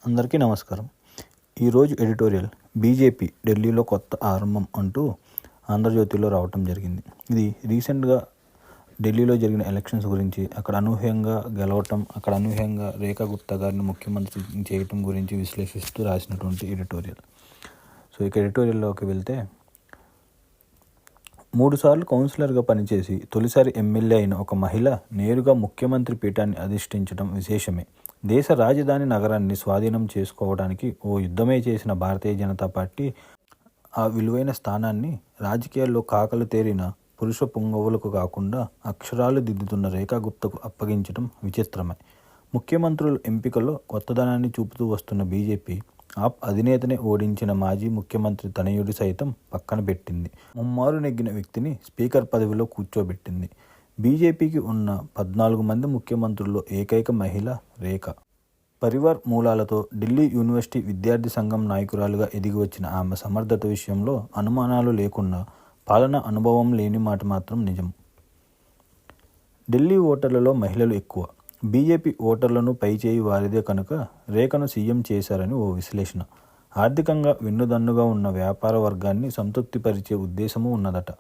అందరికీ నమస్కారం. ఈరోజు ఎడిటోరియల్ బీజేపీ ఢిల్లీలో కొత్త ఆరంభం అంటూ ఆంధ్రజ్యోతిలో రావటం జరిగింది. ఇది రీసెంట్గా ఢిల్లీలో జరిగిన ఎలక్షన్స్ గురించి, అక్కడ అనూహ్యంగా గెలవటం, అక్కడ అనూహ్యంగా రేఖా గుప్తా గారిని ముఖ్యమంత్రి చేయటం గురించి విశ్లేషిస్తూ రాసినటువంటి ఎడిటోరియల్. ఇక ఎడిటోరియల్లోకి వెళ్తే, 3 సార్లు కౌన్సిలర్గా పనిచేసి తొలిసారి ఎమ్మెల్యే అయిన ఒక మహిళ నేరుగా ముఖ్యమంత్రి పీఠాన్ని అధిష్ఠించడం విశేషమే. దేశ రాజధాని నగరాన్ని స్వాధీనం చేసుకోవడానికి ఓ యుద్ధమే చేసిన భారతీయ జనతా పార్టీ ఆ విలువైన స్థానాన్ని రాజకీయాల్లో కాకలు తేరిన పురుష పుంగవులకు కాకుండా అక్షరాలు దిద్దుతున్న రేఖా గుప్తకు అప్పగించడం విచిత్రమే. ముఖ్యమంత్రుల ఎంపికలో కొత్తదనాన్ని చూపుతూ వస్తున్న బీజేపీ ఆప్ అధినేతనే ఓడించిన మాజీ ముఖ్యమంత్రి తనయుడి సైతం పక్కన పెట్టింది. ముమ్మారు నెగ్గిన వ్యక్తిని స్పీకర్ పదవిలో కూర్చోబెట్టింది. బీజేపీకి ఉన్న 14 మంది ముఖ్యమంత్రుల్లో ఏకైక మహిళ రేఖ. పరివార్ మూలాలతో ఢిల్లీ యూనివర్సిటీ విద్యార్థి సంఘం నాయకురాలుగా ఎదిగి వచ్చిన ఆమె సమర్థత విషయంలో అనుమానాలు లేకున్నా పాలనా అనుభవం లేని మాట మాత్రం నిజం. ఢిల్లీ ఓటర్లలో మహిళలు ఎక్కువ. బీజేపీ ఓటర్లను పైచేయి వారిదే కనుక రేఖను సీఎం చేశారని ఓ విశ్లేషణ. ఆర్థికంగా వెన్నుదన్నుగా ఉన్న వ్యాపార వర్గాన్ని సంతృప్తిపరిచే ఉద్దేశమూ ఉన్నదట.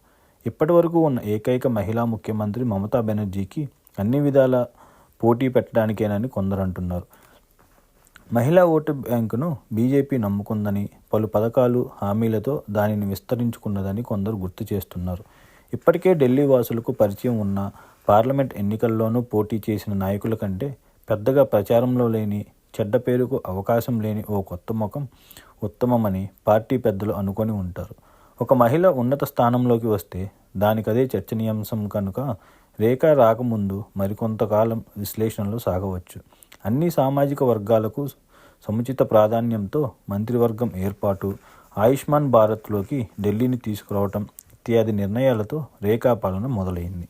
ఇప్పటి వరకు ఉన్న ఏకైక మహిళా ముఖ్యమంత్రి మమతా బెనర్జీకి అన్ని విధాల పోటీ పెట్టడానికేనని కొందరు అంటున్నారు. మహిళా ఓటు బ్యాంకును బీజేపీ నమ్ముకుందని, పలు పథకాలు, హామీలతో దానిని విస్తరించుకున్నదని కొందరు గుర్తు చేస్తున్నారు. ఇప్పటికే ఢిల్లీ వాసులకు పరిచయం ఉన్న, పార్లమెంట్ ఎన్నికల్లోనూ పోటీ చేసిన నాయకుల కంటే పెద్దగా ప్రచారంలో లేని, చెడ్డ పేరుకు అవకాశం లేని ఓ కొత్త ముఖం ఉత్తమమని పార్టీ పెద్దలు అనుకొని ఉంటారు. ఒక మహిళ ఉన్నత స్థానంలోకి వస్తే దానికదే చర్చనీయాంశం కనుక రేఖ రాకముందు మరికొంతకాలం విశ్లేషణలు సాగవచ్చు. అన్ని సామాజిక వర్గాలకు సముచిత ప్రాధాన్యంతో మంత్రివర్గం ఏర్పాటు, ఆయుష్మాన్ భారత్లోకి ఢిల్లీని తీసుకురావటం ఇత్యాది నిర్ణయాలతో రేఖా పాలన మొదలైంది.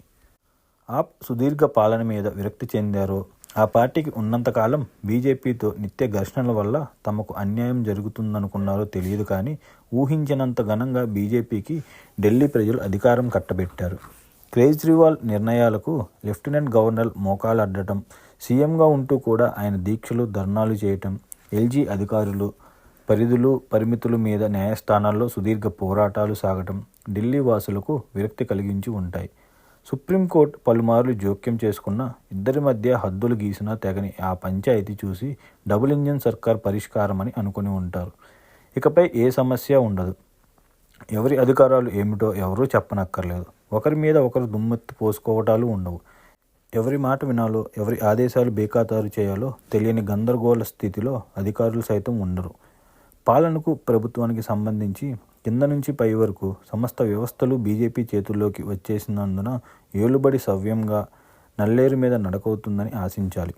ఆప్ సుదీర్ఘ పాలన మీద విరక్తి చెందారో, ఆ పార్టీకి ఉన్నంతకాలం బీజేపీతో నిత్య ఘర్షణల వల్ల తమకు అన్యాయం జరుగుతుందనుకున్నారో తెలియదు కానీ ఊహించినంత ఘనంగా బీజేపీకి ఢిల్లీ ప్రజలు అధికారం కట్టబెట్టారు. కేజ్రీవాల్ నిర్ణయాలకు లెఫ్టినెంట్ గవర్నర్ మోకాలడ్డటం, సీఎంగా ఉంటూ కూడా ఆయన దీక్షలు, ధర్నాలు చేయటం, ఎల్జీ అధికారులు పరిధులు, పరిమితుల మీద న్యాయస్థానాల్లో సుదీర్ఘ పోరాటాలు సాగటం ఢిల్లీ వాసులకు విరక్తి కలిగించి ఉంటాయి. సుప్రీంకోర్టు పలుమార్లు జోక్యం చేసుకున్న, ఇద్దరి మధ్య హద్దులు గీసినా తెగని ఆ పంచాయతీ చూసి డబుల్ ఇంజిన్ సర్కార్ పరిష్కారమని అనుకుని ఉంటారు. ఇకపై ఏ సమస్య ఉండదు. ఎవరి అధికారాలు ఏమిటో ఎవరూ చెప్పనక్కర్లేదు. ఒకరి మీద ఒకరు దుమ్మెత్తి పోసుకోవటాలు ఉండవు. ఎవరి మాట వినాలో, ఎవరి ఆదేశాలు బేఖాతారు చేయాలో తెలియని గందరగోళ స్థితిలో అధికారులు సైతం ఉండరు. పాలనకు, ప్రభుత్వానికి సంబంధించి కింద నుంచి పై వరకు సమస్త వ్యవస్థలు బీజేపీ చేతుల్లోకి వచ్చేసినందున ఏలుబడి సవ్యంగా నల్లేరు మీద నడకవుతుందని ఆశించాలి.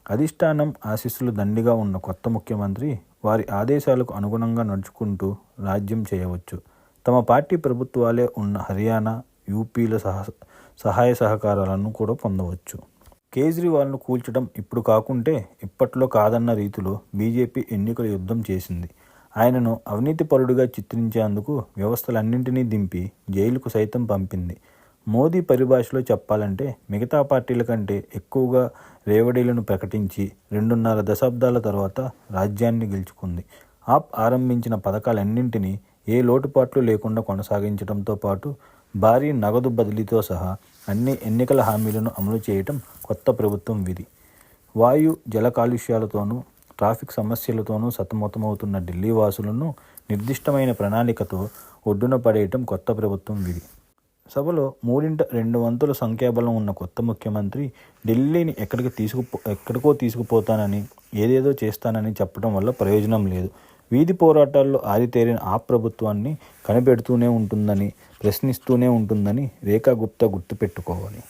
అధిష్టానం ఆశీస్సులు దండిగా ఉన్న కొత్త ముఖ్యమంత్రి వారి ఆదేశాలకు అనుగుణంగా నడుచుకుంటూ రాజ్యం చేయవచ్చు. తమ పార్టీ ప్రభుత్వాలే ఉన్న హర్యానా, యూపీల సహాయ సహకారాలను కూడా పొందవచ్చు. కేజ్రీవాల్ను కూల్చడం ఇప్పుడు కాకుంటే ఇప్పట్లో కాదన్న రీతిలో బీజేపీ ఎన్నికల యుద్ధం చేసింది. ఆయనను అవినీతిపరుడుగా చిత్రించేందుకు వ్యవస్థలన్నింటినీ దింపి జైలుకు సైతం పంపింది. మోదీ పరిభాషలో చెప్పాలంటే మిగతా పార్టీల కంటే ఎక్కువగా రేవడీలను ప్రకటించి 2.5 దశాబ్దాల తర్వాత రాజ్యాన్ని గెలుచుకుంది. ఆప్ ఆరంభించిన పథకాలన్నింటినీ ఏ లోటుపాట్లు లేకుండా కొనసాగించడంతో పాటు భారీ నగదు బదిలీతో సహా అన్ని ఎన్నికల హామీలను అమలు చేయటం కొత్త ప్రభుత్వం విధి. వాయు, జల కాలుష్యాలతోనూ, ట్రాఫిక్ సమస్యలతోనూ సతమతమవుతున్న ఢిల్లీ వాసులను నిర్దిష్టమైన ప్రణాళికతో ఒడ్డున పడేయటం కొత్త ప్రభుత్వం విధి. సభలో 3/2 వంతుల సంఖ్యాబలం ఉన్న కొత్త ముఖ్యమంత్రి ఢిల్లీని ఎక్కడికో తీసుకుపోతానని, ఏదేదో చేస్తానని చెప్పడం వల్ల ప్రయోజనం లేదు. వీధి పోరాటాల్లో ఆరితేరిన ఆ ప్రభుత్వాన్ని కనిపెడుతూనే ఉంటుందని, ప్రశ్నిస్తూనే ఉంటుందని రేఖా గుప్తా గుర్తుపెట్టుకోవాలి.